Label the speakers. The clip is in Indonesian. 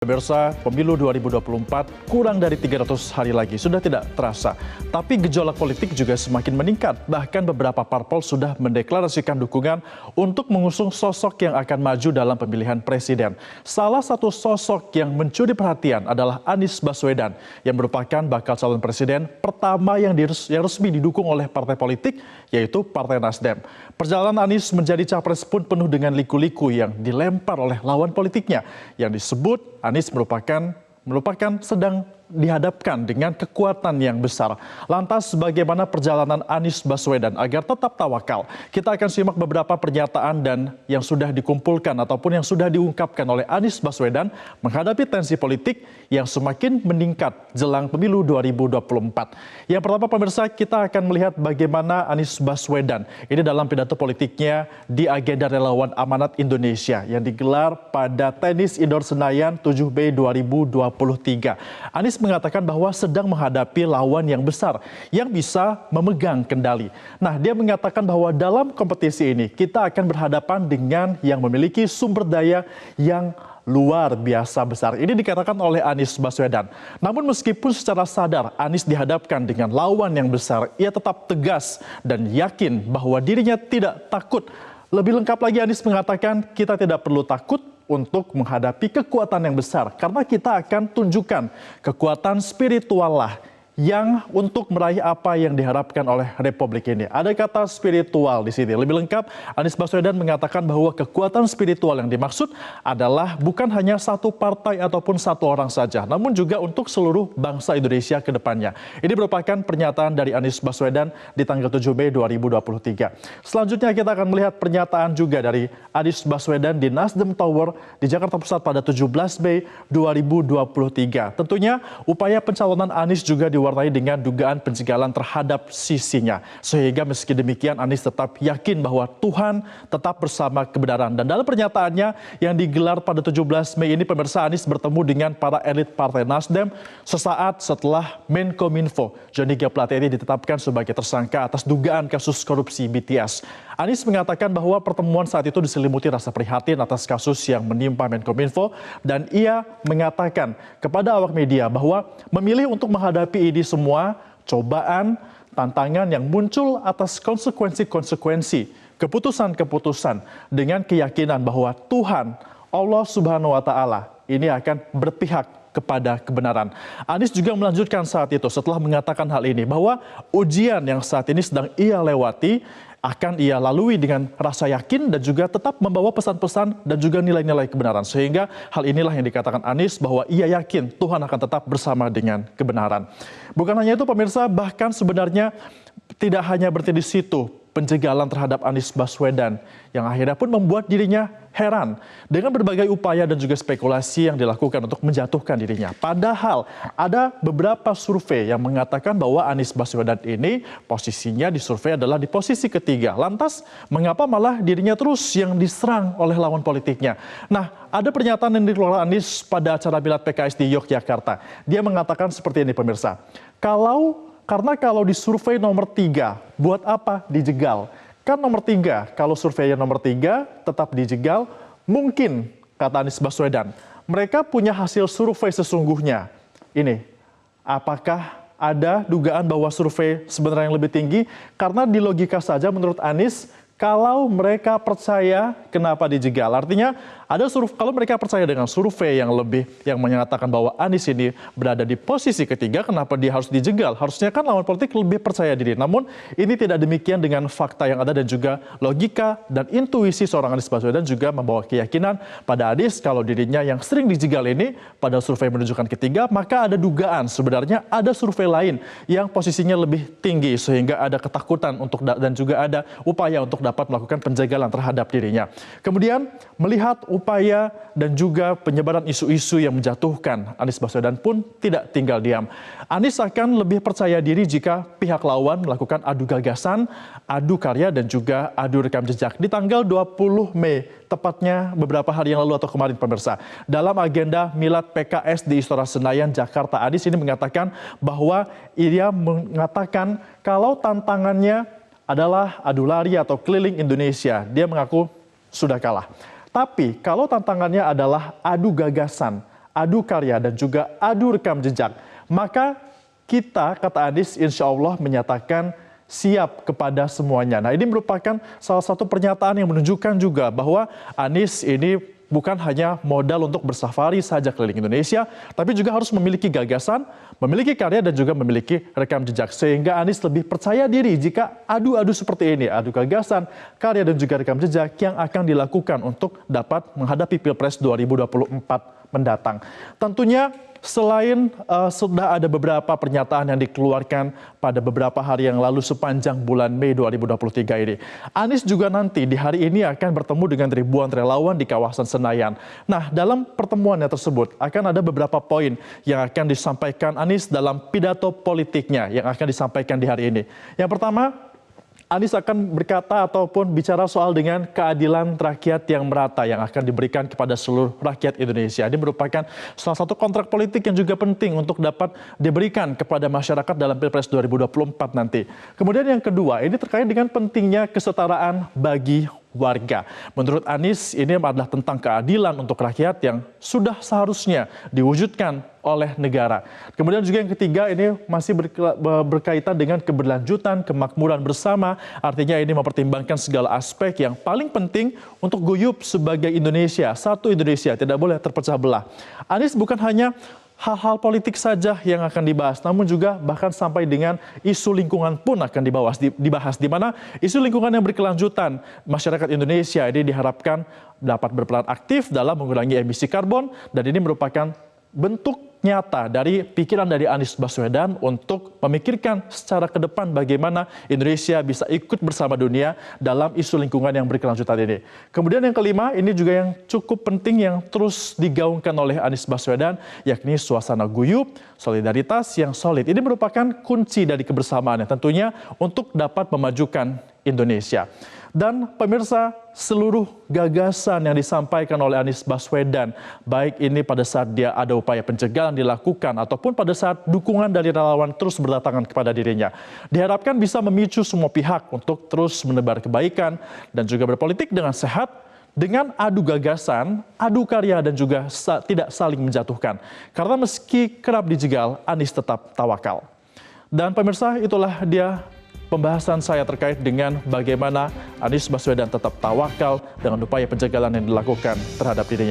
Speaker 1: Pemirsa, pemilu 2024 kurang dari 300 hari lagi, sudah tidak terasa. Tapi gejolak politik juga semakin meningkat. Bahkan beberapa parpol sudah mendeklarasikan dukungan untuk mengusung sosok yang akan maju dalam pemilihan presiden. Salah satu sosok yang mencuri perhatian adalah Anies Baswedan, yang merupakan bakal calon presiden pertama yang resmi didukung oleh partai politik, yaitu Partai Nasdem. Perjalanan Anies menjadi capres pun penuh dengan liku-liku yang dilempar oleh lawan politiknya, yang disebut Anies merupakan sedang dihadapkan dengan kekuatan yang besar. Lantas bagaimana perjalanan Anies Baswedan agar tetap tawakal? Kita akan simak beberapa pernyataan dan yang sudah dikumpulkan ataupun yang sudah diungkapkan oleh Anies Baswedan menghadapi tensi politik yang semakin meningkat jelang pemilu 2024. Yang pertama pemirsa, kita akan melihat bagaimana Anies Baswedan ini dalam pidato politiknya di agenda relawan amanat Indonesia yang digelar pada Tenis Indoor Senayan 7 Mei 2023. Anies mengatakan bahwa sedang menghadapi lawan yang besar yang bisa memegang kendali. Nah, dia mengatakan bahwa dalam kompetisi ini kita akan berhadapan dengan yang memiliki sumber daya yang luar biasa besar. Ini dikatakan oleh Anies Baswedan. Namun meskipun secara sadar Anies dihadapkan dengan lawan yang besar, ia tetap tegas dan yakin bahwa dirinya tidak takut. Lebih lengkap lagi Anies mengatakan kita tidak perlu takut untuk menghadapi kekuatan yang besar. Karena kita akan tunjukkan kekuatan spiritual lah yang untuk meraih apa yang diharapkan oleh Republik ini. Ada kata spiritual di sini. Lebih lengkap, Anies Baswedan mengatakan bahwa kekuatan spiritual yang dimaksud adalah bukan hanya satu partai ataupun satu orang saja, namun juga untuk seluruh bangsa Indonesia ke depannya. Ini merupakan pernyataan dari Anies Baswedan di tanggal 7 Mei 2023. Selanjutnya kita akan melihat pernyataan juga dari Anies Baswedan di Nasdem Tower di Jakarta Pusat pada 17 Mei 2023. Tentunya upaya pencalonan Anies juga diwarnai dengan dugaan penjagalan terhadap sisinya. Sehingga meski demikian Anies tetap yakin bahwa Tuhan tetap bersama kebenaran. Dan dalam pernyataannya yang digelar pada 17 Mei ini, pemirsa, Anies bertemu dengan para elit Partai Nasdem sesaat setelah Menkominfo Johnny G. Plate ini ditetapkan sebagai tersangka atas dugaan kasus korupsi BTS. Anies mengatakan bahwa pertemuan saat itu diselimuti rasa prihatin atas kasus yang menimpa Menkominfo, dan ia mengatakan kepada awak media bahwa memilih untuk menghadapi ini semua cobaan, tantangan yang muncul atas konsekuensi-konsekuensi, keputusan-keputusan dengan keyakinan bahwa Tuhan, Allah Subhanahu wa Ta'ala, ini akan berpihak kepada kebenaran. Anies juga melanjutkan saat itu setelah mengatakan hal ini bahwa ujian yang saat ini sedang ia lewati akan ia lalui dengan rasa yakin dan juga tetap membawa pesan-pesan dan juga nilai-nilai kebenaran. Sehingga hal inilah yang dikatakan Anies bahwa ia yakin Tuhan akan tetap bersama dengan kebenaran. Bukan hanya itu pemirsa, bahkan sebenarnya tidak hanya berhenti di situ penjagalan terhadap Anies Baswedan yang akhirnya pun membuat dirinya heran dengan berbagai upaya dan juga spekulasi yang dilakukan untuk menjatuhkan dirinya. Padahal ada beberapa survei yang mengatakan bahwa Anies Baswedan ini posisinya di survei adalah di posisi ketiga. Lantas mengapa malah dirinya terus yang diserang oleh lawan politiknya? Nah, ada pernyataan yang dikeluarkan Anies pada acara Milad PKS di Yogyakarta. Dia mengatakan seperti ini pemirsa, karena kalau di survei nomor 3, buat apa dijegal? Kan nomor 3, kalau surveinya nomor 3 tetap dijegal, mungkin, kata Anies Baswedan, mereka punya hasil survei sesungguhnya. Ini, apakah ada dugaan bahwa survei sebenarnya yang lebih tinggi? Karena di logika saja menurut Anies, kalau mereka percaya, kenapa dijegal? Artinya, kalau mereka percaya dengan survei yang menyatakan bahwa Anies ini berada di posisi ketiga, kenapa dia harus dijegal? Harusnya kan lawan politik lebih percaya diri. Namun, ini tidak demikian dengan fakta yang ada dan juga logika dan intuisi seorang Anies Baswedan juga membawa keyakinan pada Anies kalau dirinya yang sering dijegal ini pada survei menunjukkan ketiga, maka ada dugaan sebenarnya ada survei lain yang posisinya lebih tinggi sehingga ada ketakutan dan juga ada upaya untuk dapat melakukan penjagalan terhadap dirinya. Kemudian melihat upaya dan juga penyebaran isu-isu yang menjatuhkan, Anies Baswedan pun tidak tinggal diam. Anies akan lebih percaya diri jika pihak lawan melakukan adu gagasan, adu karya dan juga adu rekam jejak. Di tanggal 20 Mei, tepatnya beberapa hari yang lalu atau kemarin pemirsa, dalam agenda Milad PKS di Istora Senayan, Jakarta, Anies ini mengatakan bahwa ia mengatakan kalau tantangannya adalah adu lari atau keliling Indonesia. Dia mengaku sudah kalah. Tapi kalau tantangannya adalah adu gagasan, adu karya, dan juga adu rekam jejak. Maka kita, kata Anies, insya Allah menyatakan siap kepada semuanya. Nah, ini merupakan salah satu pernyataan yang menunjukkan juga bahwa Anies ini bukan hanya modal untuk bersafari saja keliling Indonesia, tapi juga harus memiliki gagasan, memiliki karya, dan juga memiliki rekam jejak. Sehingga Anies lebih percaya diri jika adu-adu seperti ini, adu gagasan, karya, dan juga rekam jejak yang akan dilakukan untuk dapat menghadapi Pilpres 2024 mendatang. Tentunya selain sudah ada beberapa pernyataan yang dikeluarkan pada beberapa hari yang lalu sepanjang bulan Mei 2023 ini, Anies juga nanti di hari ini akan bertemu dengan ribuan relawan di kawasan Senayan. Nah, dalam pertemuannya tersebut akan ada beberapa poin yang akan disampaikan Anies dalam pidato politiknya yang akan disampaikan di hari ini. Yang pertama, Anies akan berkata ataupun bicara soal dengan keadilan rakyat yang merata yang akan diberikan kepada seluruh rakyat Indonesia. Ini merupakan salah satu kontrak politik yang juga penting untuk dapat diberikan kepada masyarakat dalam Pilpres 2024 nanti. Kemudian yang kedua, ini terkait dengan pentingnya kesetaraan bagi warga. Menurut Anies, ini adalah tentang keadilan untuk rakyat yang sudah seharusnya diwujudkan oleh negara. Kemudian juga yang ketiga, ini masih berkaitan dengan keberlanjutan, kemakmuran bersama. Artinya ini mempertimbangkan segala aspek yang paling penting untuk guyup sebagai Indonesia. Satu Indonesia, tidak boleh terpecah belah. Anies bukan hanya hal-hal politik saja yang akan dibahas, namun juga bahkan sampai dengan isu lingkungan pun akan dibahas, di mana isu lingkungan yang berkelanjutan masyarakat Indonesia ini diharapkan dapat berperan aktif dalam mengurangi emisi karbon, dan ini merupakan bentuk nyata dari pikiran dari Anies Baswedan untuk memikirkan secara ke depan bagaimana Indonesia bisa ikut bersama dunia dalam isu lingkungan yang berkelanjutan ini. Kemudian yang kelima, ini juga yang cukup penting yang terus digaungkan oleh Anies Baswedan, yakni suasana guyup, solidaritas yang solid. Ini merupakan kunci dari kebersamaan yang tentunya untuk dapat memajukan Indonesia. Dan pemirsa, seluruh gagasan yang disampaikan oleh Anies Baswedan, baik ini pada saat dia ada upaya pencegahan dilakukan ataupun pada saat dukungan dari relawan terus berdatangan kepada dirinya, diharapkan bisa memicu semua pihak untuk terus menebar kebaikan dan juga berpolitik dengan sehat, dengan adu gagasan, adu karya, dan juga tidak saling menjatuhkan. Karena meski kerap dijegal, Anies tetap tawakal. Dan pemirsa, itulah dia pembahasan saya terkait dengan bagaimana Anies Baswedan tetap tawakal dengan upaya penjagalan yang dilakukan terhadap dirinya.